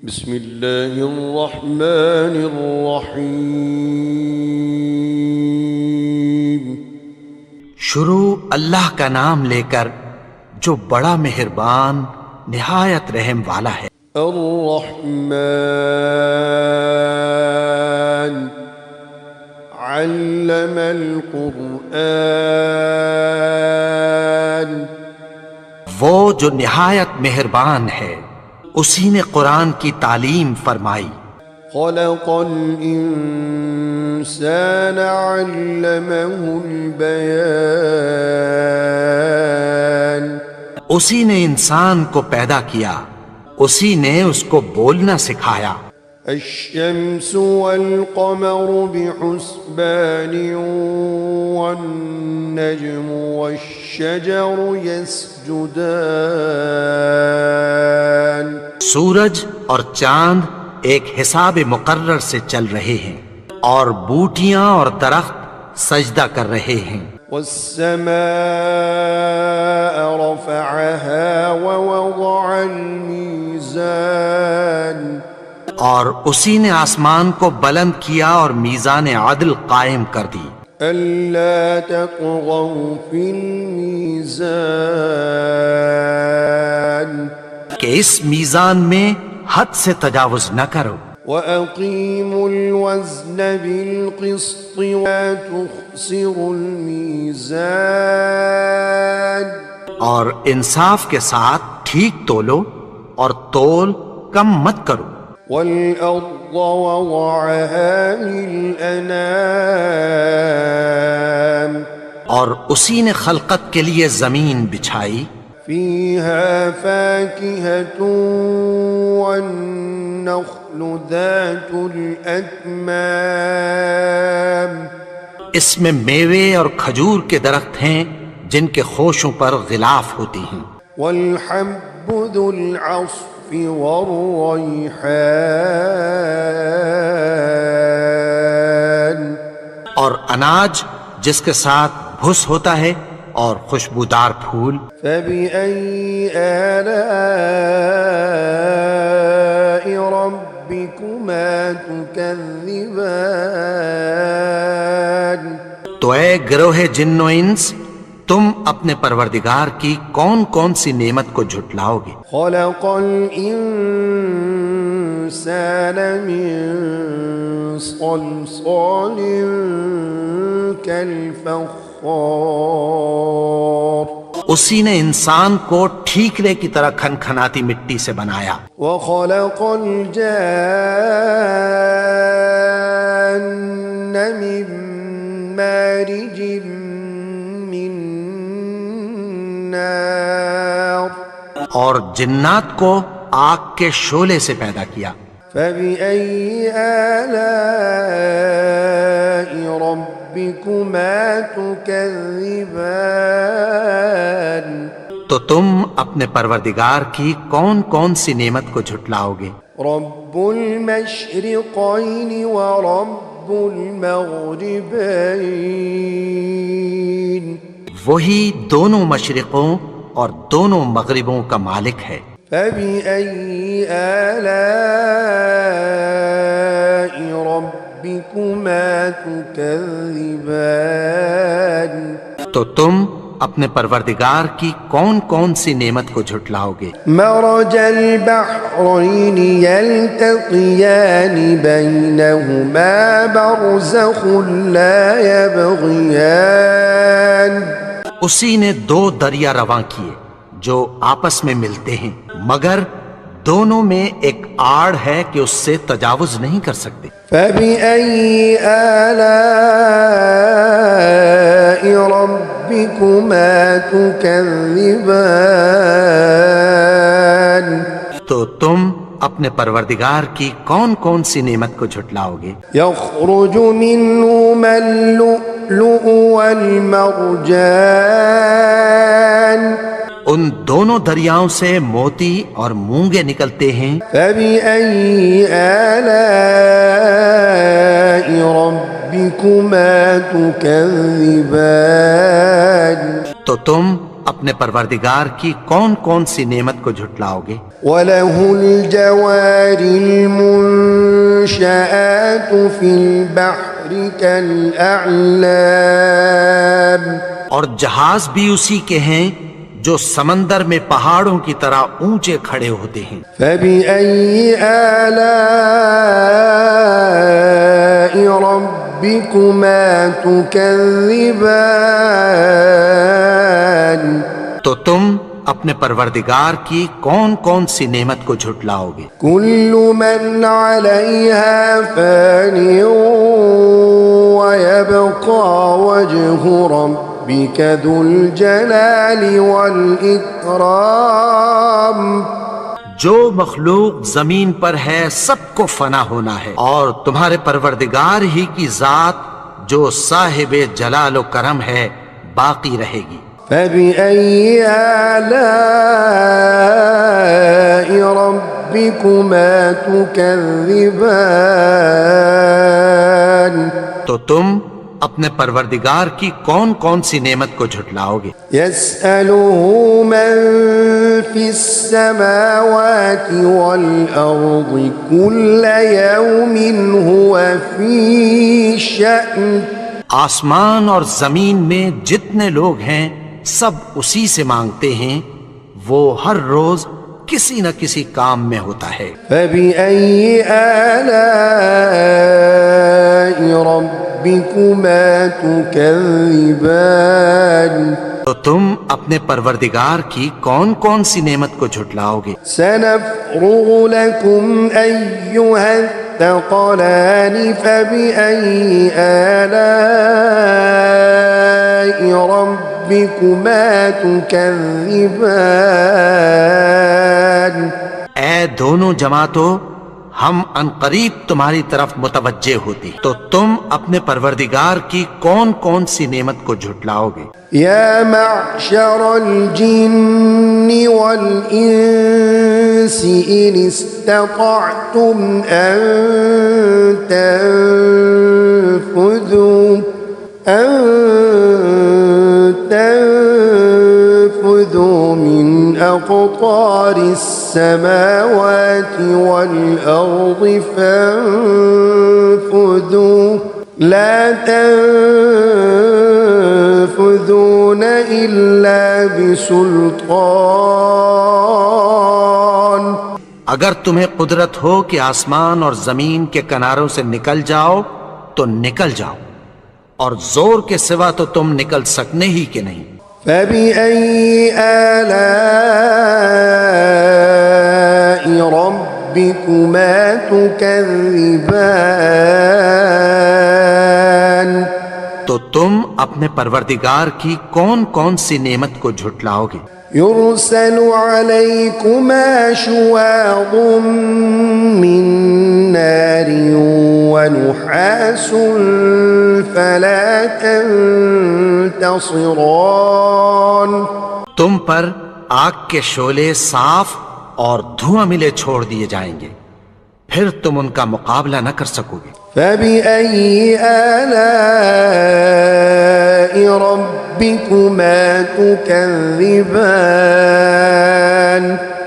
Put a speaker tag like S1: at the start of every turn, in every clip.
S1: بسم اللہ الرحمن الرحیم۔
S2: شروع اللہ کا نام لے کر جو بڑا مہربان نہایت رحم والا ہے۔
S1: الرحمن علم القرآن،
S2: وہ جو نہایت مہربان ہے اسی نے قرآن کی تعلیم فرمائی۔
S1: خلق الانسان علمه البیان،
S2: اسی نے انسان کو پیدا کیا، اسی نے اس کو بولنا سکھایا۔
S1: الشمس والقمر بحسبان والنجم والشجر يسجدان،
S2: سورج اور چاند ایک حساب مقرر سے چل رہے ہیں اور بوٹیاں اور درخت سجدہ کر رہے ہیں۔
S1: والسماء رفعها ووضع الميزان،
S2: اور اسی نے آسمان کو بلند کیا اور میزان عدل قائم کر دی۔
S1: ألا تطغوا في الميزان،
S2: کہ اس میزان میں حد سے تجاوز نہ کرو۔
S1: وأقيموا الوزن بالقسط ولا تخسروا الميزان،
S2: اور انصاف کے ساتھ ٹھیک تولو اور تول کم مت کرو۔
S1: والأرض وضعها للأنام،
S2: اور اسی نے خلقت کے لیے زمین بچھائی،
S1: فيها فاكهة والنخل ذات الأكمام،
S2: اس میں میوے اور کھجور کے درخت ہیں جن کے خوشوں پر غلاف ہوتی ہیں،
S1: والحب ذو العصف والريحان،
S2: اور اناج جس کے ساتھ بھس ہوتا ہے اور خوشبودار پھول۔
S1: فبأي آلاء ربكما تكذبان،
S2: تو اے گروہ جن و انس، تم اپنے پروردگار کی کون کون سی نعمت کو جھٹلاؤ گے؟
S1: خلق الإنسان من صلصال كالفخار،
S2: اسی نے انسان کو ٹھیکرے کی طرح کھنکھناتی مٹی سے بنایا۔
S1: وخلق الجان من مارج من نار،
S2: اور جنات کو آگ کے شعلے سے پیدا کیا۔
S1: فبأي آلاء ربكما تكذبان،
S2: تو تم اپنے پروردگار کی کون کون سی نعمت کو جھٹلاؤ گے؟
S1: رب المشرقين ورب المغربين،
S2: وہی دونوں مشرقوں اور دونوں مغربوں کا مالک ہے۔
S1: فبأي آلاء ربكما تكذبان،
S2: تو تم اپنے پروردگار کی کون کون سی نعمت کو جھٹلاؤ گے؟
S1: مرج البحرين يلتقيان بينهما برزخ لا يبغيان،
S2: اسی نے دو دریا رواں کیے جو آپس میں ملتے ہیں، مگر دونوں میں ایک آڑ ہے کہ اس سے تجاوز نہیں کر سکتے۔
S1: فبأي آلاء ربكما تكذبان، تو
S2: تم اپنے پروردگار کی کون کون سی نعمت کو جھٹلاؤ گے؟
S1: يخرج منهما اللؤلؤ والمرجان،
S2: ان دونوں دریاؤں سے موتی اور مونگے نکلتے ہیں۔
S1: فبأي آلاء ربكما تكذبان،
S2: تو تم اپنے پروردگار کی کون کون سی نعمت کو جھٹلاؤ گے؟
S1: وَلَهُ الْجَوَارِ الْمُنشَآتُ فِي الْبَحْرِ كَالْأَعْلَامِ،
S2: اور جہاز بھی اسی کے ہیں جو سمندر میں پہاڑوں کی طرح اونچے کھڑے ہوتے ہیں۔
S1: فَبِأَيِّ آلَاءِ رَبِّكُمَا تُكَذِّبَانِ،
S2: تو تم اپنے پروردگار کی کون کون سی نعمت کو جھٹلاؤ گے؟
S1: كُلُّ مَنْ عَلَيْهَا فَانٍ وَيَبْقَى وَجْهُ رَبِّكَ ذُو الْجَلَالِ وَالْإِكْرَامِ۔
S2: جو مخلوق زمین پر ہے سب کو فنا ہونا ہے، اور تمہارے پروردگار ہی کی ذات جو صاحب جلال و کرم ہے باقی رہے گی۔
S1: فَبِأَيِّ آلَاءِ رَبِّكُمَا تُكَذِّبَانِ،
S2: تو تم اپنے پروردگار کی کون کون سی نعمت کو جھٹلاؤ گے؟
S1: يَسْأَلُهُ مَن فِي السَّمَاوَاتِ وَالْأَرْضِ كُلَّ يَوْمٍ هُوَ فِي شَأْنٍ۔
S2: آسمان اور زمین میں جتنے لوگ ہیں سب اسی سے مانگتے ہیں، وہ ہر روز کسی نہ کسی کام میں ہوتا ہے۔
S1: فَبِأَيِّ آلَاءِ رَبِّكُمَا تُكَذِّبَانِ،
S2: تو تم اپنے پروردگار کی کون کون سی نعمت کو جھٹلاؤ گے؟
S1: سَنَفْرُغُ لَكُمْ أَيُّهَا الثَّقَلَانِ فَبِأَيِّ آلَاءِ رَبِّكُمَا تُكَذِّبَانِ۔
S2: اے دونوں جماعتوں، ہم عنقریب تمہاری طرف متوجہ ہوتے، تو تم اپنے پروردگار کی کون کون سی نعمت کو جھٹلاؤ گے؟
S1: يا معشر الجن والإنس إن استطعتم أن تنفذوا من أقطار السماوات والأرض فانفذوا لا تنفذون إلا بسلطان۔
S2: اگر تمہیں قدرت ہو کہ آسمان اور زمین کے کناروں سے نکل جاؤ تو نکل جاؤ، اور زور کے سوا تو تم نکل سکنے ہی کہ نہیں۔
S1: فَبِأَيِّ آلَاءِ رَبِّكُمَا تُكَذِّبَانِ،
S2: تو تم اپنے پروردگار کی کون کون سی نعمت کو جھٹلاؤ گے؟
S1: يُرْسَلُ عَلَيْكُمَا شُوَاظٌ مِّن نَّارٍ وَنُحَاسٌ فَلَا تَنتَصِرَانِ،
S2: تم پر آگ کے شعلے صاف اور دھواں ملے چھوڑ دیے جائیں گے، پھر تم ان کا مقابلہ نہ کر سکو گے۔
S1: فَبِأَيِّ آلَاءِ رَبِّكُمَا تُكَذِّبَانِ،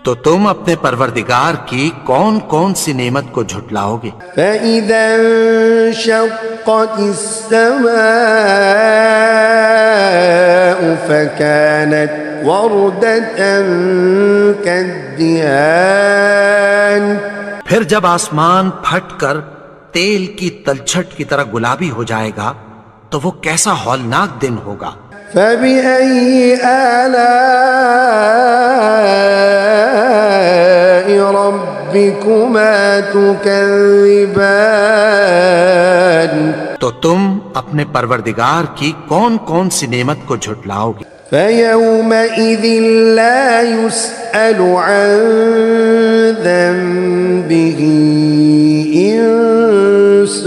S2: تو تم اپنے پروردگار کی کون کون سی نعمت کو جھٹلاؤ گے؟
S1: فَإِذَا انشَقَّتِ السَّمَاءُ فَكَانَتْ وَرْدَةً كَالدِّهَانِ،
S2: پھر جب آسمان پھٹ کر تیل کی تلچھٹ کی طرح گلابی ہو جائے گا تو وہ کیسا ہولناک دن ہوگا۔
S1: فَبِأَيِّ آلَاءِ رَبِّكُمَا تُكَذِّبَانِ،
S2: تو تم اپنے پروردگار کی کون کون سی نعمت کو جھٹلاؤ گے؟
S1: فَيَوْمَئِذٍ لَا يُسْأَلُ عَن ذَنبِهِ إِنسٌ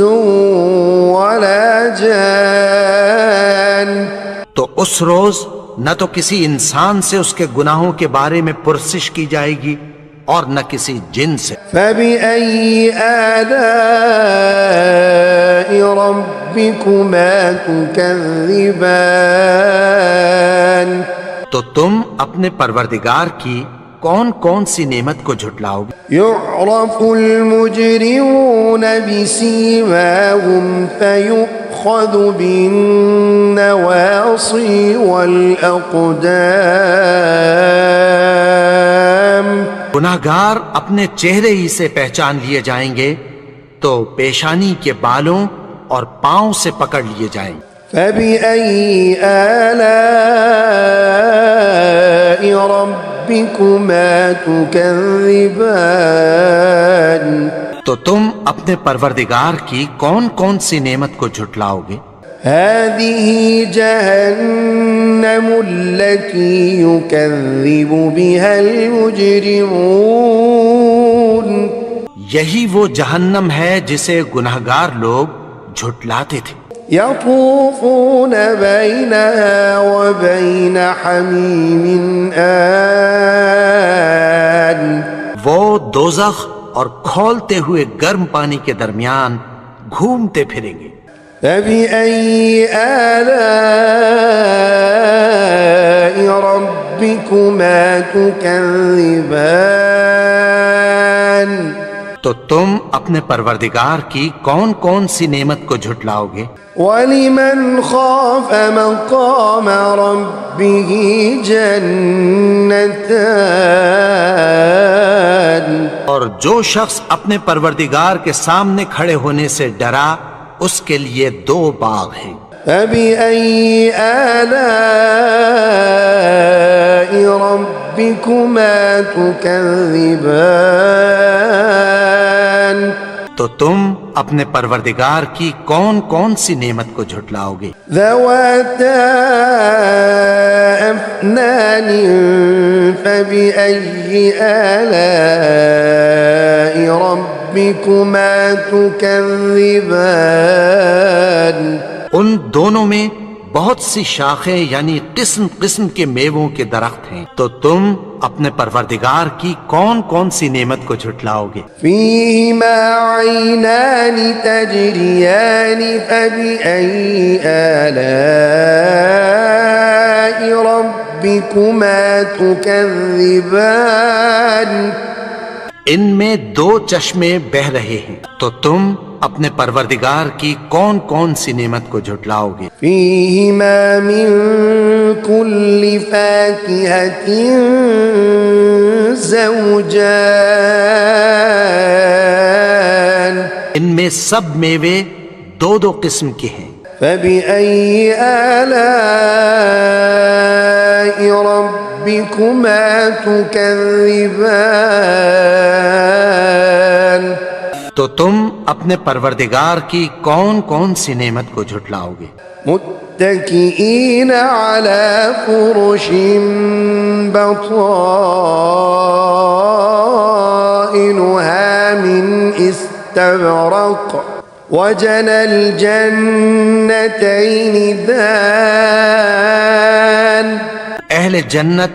S1: وَلَا جَانٌ،
S2: تو اس روز نہ تو کسی انسان سے اس کے گناہوں کے بارے میں پرسش کی جائے گی اور نہ کسی جن سے۔
S1: فَبِأَيِّ آلَاءِ رَبِّكُمَا تُكَذِّبَانِ،
S2: تو تم اپنے پروردگار کی کون کون سی نعمت کو جھٹلاؤ گے؟
S1: يعرف المجرمون بسيماهم فيؤخذ بالنواصي والأقدام
S2: گناہگار اپنے چہرے ہی سے پہچان لیے جائیں گے تو پیشانی کے بالوں اور پاؤں سے پکڑ لیے جائیں گے۔
S1: فبأي آلاء ربكما تكذبان
S2: تو تم اپنے پروردگار کی کون کون سی نعمت کو جھٹلاؤ گے؟
S1: هذه جهنم التي يكذب بها المجرمون
S2: یہی وہ جہنم ہے جسے گناہگار لوگ جھٹلاتے تھے۔
S1: يطوفون بينها وبين حميم آن
S2: وہ دوزخ اور کھولتے ہوئے گرم پانی کے درمیان گھومتے پھریں گے۔
S1: فبأي آلاء ربكما تكذبان
S2: تو تم اپنے پروردگار کی کون کون سی نعمت کو جھٹلاؤ گے؟
S1: ولمن خاف مقام ربه جنتان
S2: اور جو شخص اپنے پروردگار کے سامنے کھڑے ہونے سے ڈرا اس کے لیے دو باغ ہیں۔
S1: فبأي آلاء ربكما تكذبان
S2: تو تم اپنے پروردگار کی کون کون سی نعمت کو جھٹلاؤ گے؟
S1: ذواتا أفنان فبأي آلاء ربكما تكذبان
S2: ان دونوں میں بہت سی شاخیں یعنی قسم قسم کے میووں کے درخت ہیں، تو تم اپنے پروردگار کی کون کون سی نعمت کو جھٹلاؤ گے؟
S1: فيهما عينان تجريان فبأي آلاء ربكما تكذبان
S2: ان میں دو چشمے بہہ رہے ہیں، تو تم اپنے پروردگار کی کون کون سی نعمت کو جھٹلاؤ گے؟
S1: فيهما من كل فاكهة زوجان
S2: ان میں سب میوے دو دو قسم کے ہیں۔
S1: فبأي آلاء ربكما تكذبان
S2: تو تم اپنے پروردگار کی کون کون سی نعمت کو جھٹلاؤ گے؟
S1: متكئين على فرش بطائنها من استبرق وجنى الجنتين دان
S2: اہل جنت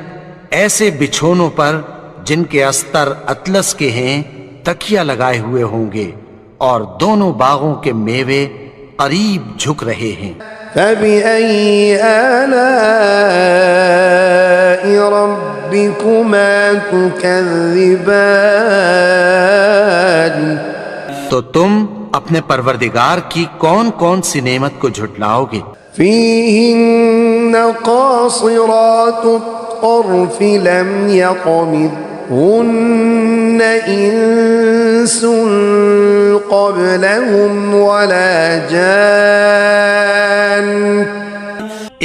S2: ایسے بچھونوں پر جن کے استر اطلس کے ہیں تکیہ لگائے ہوئے ہوں گے اور دونوں باغوں کے میوے قریب جھک رہے ہیں۔
S1: فبأي آلاء ربكما تكذبان
S2: تو تم اپنے پروردگار کی کون کون سی نعمت کو جھٹلاؤ گے؟
S1: فيهن قاصرات الطرف لم يطمثهن إنس قبلهم ولا جان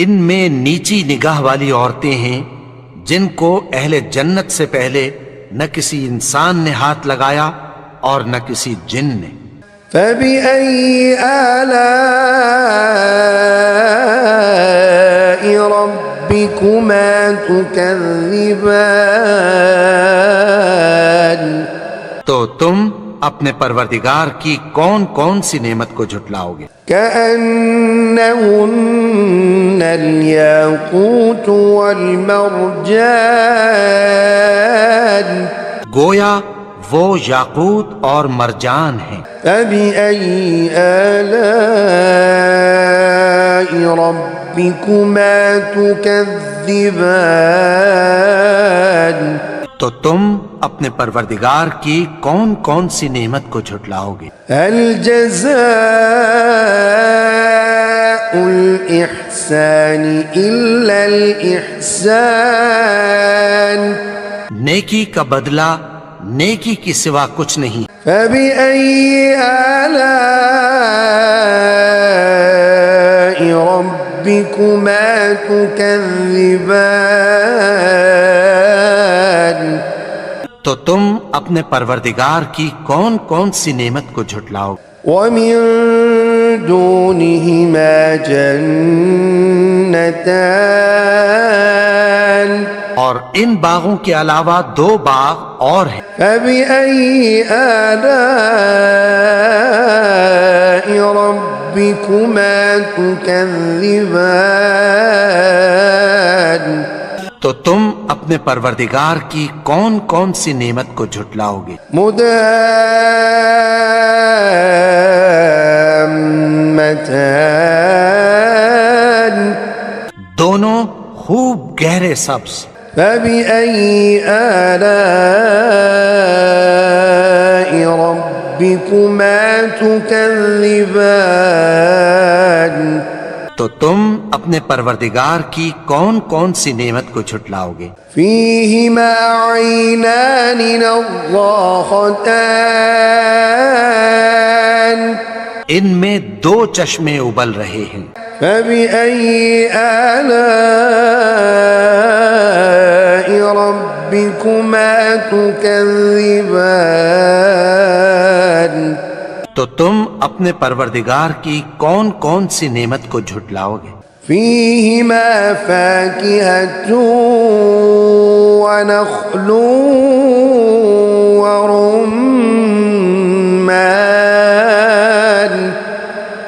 S2: ان میں نیچی نگاہ والی عورتیں ہیں جن کو اہل جنت سے پہلے نہ کسی انسان نے ہاتھ لگایا اور نہ کسی جن نے۔
S1: فبأي آلاء ربكما تكذبان
S2: تو تم اپنے پروردگار کی کون کون سی نعمت کو جھٹلاؤ گے؟
S1: كأنهن الياقوت والمرجان
S2: گویا وہ یاقوت اور مرجان ہیں۔
S1: فبأي آلاء ربكما تكذبان تكذبان
S2: تو تم اپنے پروردگار کی کون کون سی نعمت کو جھٹلاؤ گے؟
S1: هل جزاء الإحسان إلا الإحسان
S2: نیکی کا بدلہ نیکی کی سوا کچھ نہیں۔
S1: فبأي آلاء ربكما تكذبان
S2: تو تم اپنے پروردگار کی کون کون سی نعمت کو جھٹلاؤ؟
S1: ومن دونهما جنتان
S2: اور ان باغوں کے علاوہ دو باغ اور ہیں۔
S1: فبأي آلاء ربكما تكذبان
S2: تو تم اپنے پروردگار کی کون کون سی نعمت کو جھٹلاؤ گے؟
S1: مدهامتان
S2: دونوں خوب گہرے سبز۔
S1: فبأي آلاء ربكما تكذبان
S2: تو تم اپنے پروردگار کی کون کون سی نعمت کو جھٹلاؤ گے؟
S1: فيهما عينان نضاختان
S2: ان میں دو چشمے ابل رہے ہیں۔
S1: فبأي آلاء ربكما تكذبان
S2: تو تم اپنے پروردگار کی کون کون سی نعمت کو جھٹلاؤ گے؟
S1: فيهما فاكهة ونخل ورمان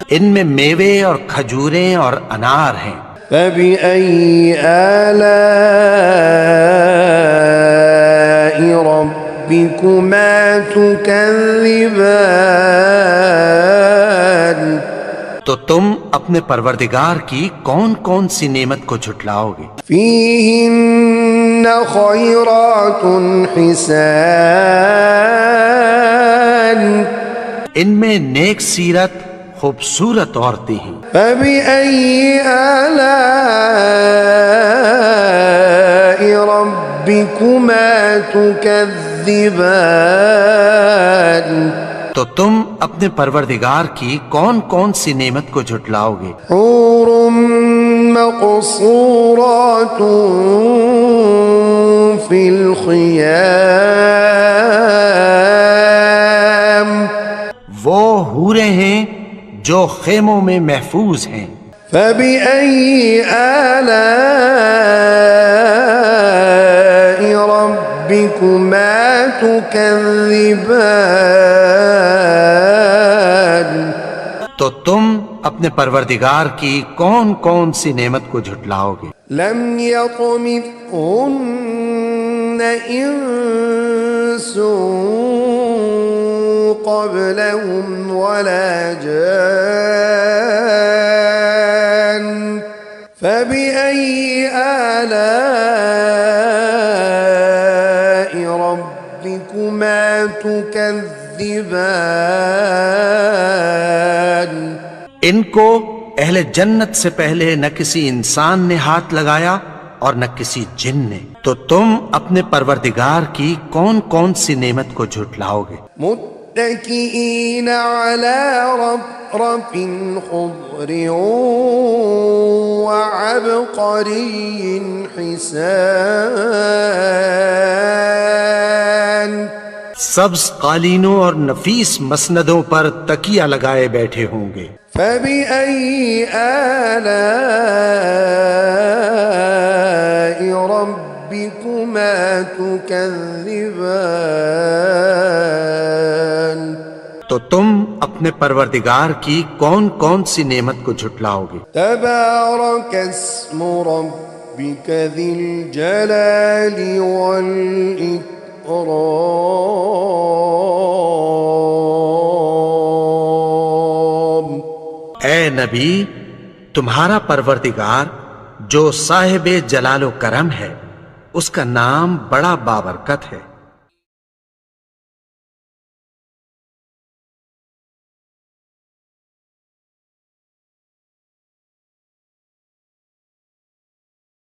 S2: ان میں میوے اور کھجوریں اور انار ہیں۔
S1: فبأي آلاء ربكما تكذبان
S2: تو تم اپنے پروردگار کی کون کون سی نعمت کو جھٹلاؤ گے؟
S1: فيهن خيرات حسان
S2: ان میں نیک سیرت خوبصورت عورتیں ہیں۔
S1: فبأي آلاء ربكما تكذبان
S2: تو تم اپنے پروردگار کی کون کون سی نعمت کو جھٹلاؤ گے؟
S1: حور مقصورات في الخيام
S2: وہ حوریں ہیں جو خیموں میں محفوظ ہیں۔
S1: فبأي آلاء ربكما تكذبان تو
S2: تم اپنے پروردگار کی کون کون سی نعمت کو جھٹلاؤ گے؟
S1: لم يطمثهن انس قبلهم ولا جان فبأي آلاء ربكما تكذبان
S2: ان کو اہل جنت سے پہلے نہ کسی انسان نے ہاتھ لگایا اور نہ کسی جن نے، تو تم اپنے پروردگار کی کون کون سی نعمت کو جھٹلاؤ گے؟
S1: متكئين على رفرف خضر وعبقري حسان
S2: سبز قالینوں اور نفیس مسندوں پر تکیہ لگائے بیٹھے ہوں گے۔
S1: فبأي آلاء ربكما تكذبان
S2: تو تم اپنے پروردگار کی کون کون سی نعمت کو جھٹلاؤ گے؟
S1: تبارك اسم ربك ذي الجلال والإكرام
S2: اے نبی، تمہارا پروردگار جو صاحب جلال و کرم ہے، اس کا نام بڑا بابرکت ہے۔